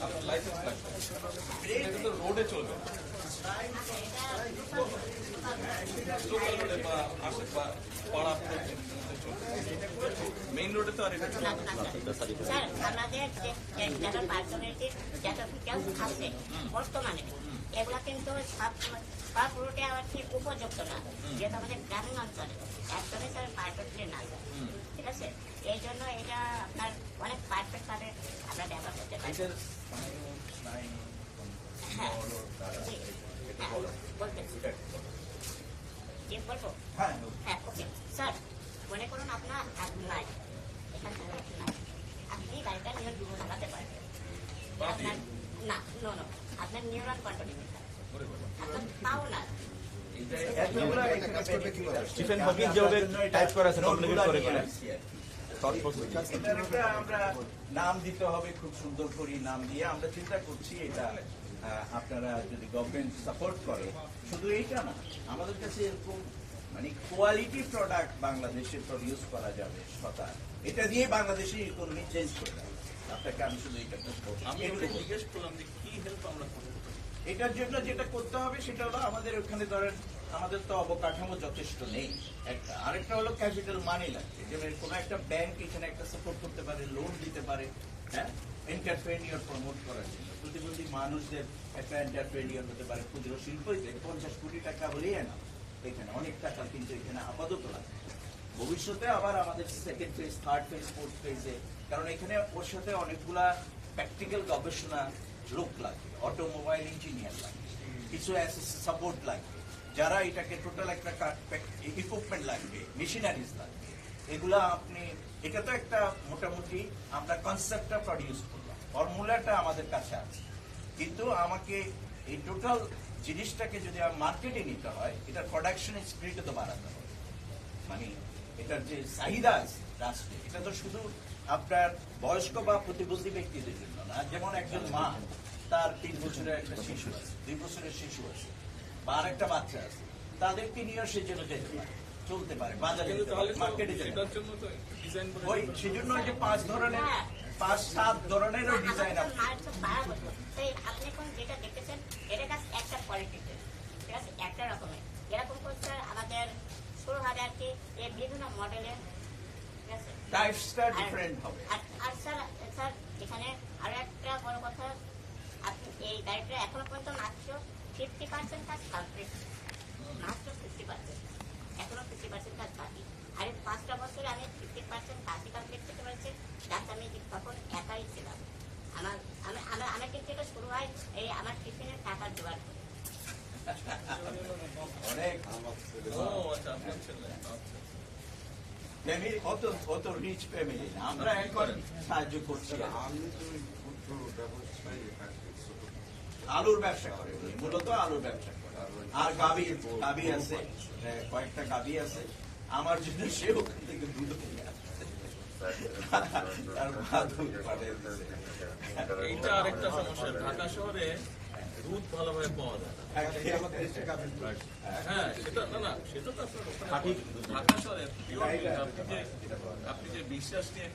আপনার লাইসেন্স লাগবে, এটা কিন্তু রোডে চলবে না, লোকাল রোডে বা আশে বা পাড়া মেইন রোডে তো আর এটা স্যার আমাদের যারা পার্সোনালিটির যত ডিটেলস আছে বর্তমানে এগুলা কিন্তু সব রুটে আবার ঠিক উপযুক্ত না, যেহেতু আমাদের গ্রামীণ অঞ্চলে একদমই স্যার পারফেক্টলি না, ঠিক আছে? এই জন্য এটা আপনার অনেক পারফেক্ট ভাবে আমরা ব্যবহার করতে পারি। হ্যাঁ বলতেছি ঠিক বলবো। হ্যাঁ ওকে স্যার, মনে করুন আপনার নাই এখান থেকে নাই, আপনি গাড়িটা নিয়ে চালাতে পারবেন, আপনার না নো নো আপনার নিউরন কন্ট্রোল আপনার পাও না। স্টিফেন হকিং যেভাবে টাইপ করা আছে কমিউনিকেট করে আমরা নাম দিতে হবে, খুব সুন্দর করে নাম দিয়ে আমরা চিন্তা করছি এটা আপনারা যদি গভর্নমেন্ট সাপোর্ট করে, শুধু এইটা না, আমাদের কাছে এরকম মানে কোয়ালিটি প্রোডাক্ট বাংলাদেশে প্রডিউস করা যাবে সদা, এটা দিয়ে বাংলাদেশের ইকোনমি চেঞ্জ করে যাবে। আপনাকে আমি শুধু এটা জিজ্ঞেস করলাম যে কি হেল্প আমরা করবো। এটার জন্য যেটা করতে হবে সেটা হলো আমাদের ওখানে ধরেন আমাদের তো অবকাঠামো যথেষ্ট নেই, একটা আরেকটা হলো ক্যাপিটাল মানি লাগবে, যেমন কোনো একটা ব্যাংক এখানে একটা সাপোর্ট করতে পারে, লোন দিতে পারে, হ্যাঁ, এন্টারপ্রেনিয়র প্রমোট করার জন্য প্রতিবন্ধী মানুষদের একটা এন্টারপ্রেনিয়র হতে পারে, ক্ষুদ্র শিল্প 50 কোটি টাকা হলেই না, এখানে অনেক টাকা কিন্তু এখানে আপাতত লাগে। ভবিষ্যতে আবার আমাদের second phase, third phase, fourth ফেজে, কারণ এখানে ওর সাথে অনেকগুলা প্র্যাকটিক্যাল গবেষণা লোক লাগবে, অটোমোবাইল ইঞ্জিনিয়ার লাগবে, কিছু সাপোর্ট লাগবে, যারা এটাকে টোটাল একটা ইকুইপমেন্ট লাগবে, মেশিনারিজ লাগবে, এগুলা আপনি এটা তো একটা মোটামুটি আমরা কনসেপ্টটা প্রডিউস করলাম, ফর্মুলাটা আমাদের কাছে আছে, কিন্তু আমাকে এই টোটাল জিনিসটাকে যদি মার্কেটে নিতে হয়, এটার প্রোডাকশন স্পিরিটে তো বাড়াতে হবে, মানে এটার যে চাহিদা আছে রাষ্ট্রে, এটা তো শুধু আপনার বয়স্ক বা প্রতিবন্ধী ব্যক্তিদের জন্য না, যেমন একজন মা, তার 3 বছরের একটা শিশু আছে, 2 বছরের শিশু আছে, বা আর একটা বাচ্চা আছে, তাদেরকে নিয়েও সে যেন যেতে পারে, চলতে পারে, বাজারে মার্কেটে যেতে পারে। ওই সেজন্য যে 5-7 ধরনেরও ডিজাইন আছে। আপনি কোন যেটা দেখতেছেন এটা কাছে একটা কোয়ালিটি, ঠিক আছে, একটা রকমের এরকম করছে আমাদের শুরু হবে আর কি এই বিভিন্ন মডেলের, ঠিক আছে, টাইপসটা ডিফারেন্ট হবে। আর স্যার এখানে আরো একটা বড় কথা, আপনি এই গাড়িটা এখনো পর্যন্ত মাত্র 50% কাজ কমপ্লিট, মাত্র 50%, এখনো 50% কাজ বাকি। আর এই 5টা বছরে আমি 50% কাজই কমপ্লিট করতে পেরেছি, যাতে আমি তখন একাই ছিলাম। আমার কিন্তু এটা শুরু হয় এই আমার টিফিনের টাকার জোগাড় করে। অনেক ফ্যামিলি, অত রিচ ফ্যামিলি, আমরা এখন সাহায্য করছি। আলুর ব্যবসা করে, মূলত আলুর ব্যবসা করে, আর গাবি আছে, কয়েকটা গাবি আছে আমার জন্য, সে ওখান থেকে দুধ কিনে আসে। এইটা আরেকটা সমস্যা, ঢাকা শহরে দুধ ভালোভাবে পাওয়া যায় না। হ্যাঁ সেটা না সেটা তো ঢাকা শহরে আপনি যে বিশ্বাস নিয়ে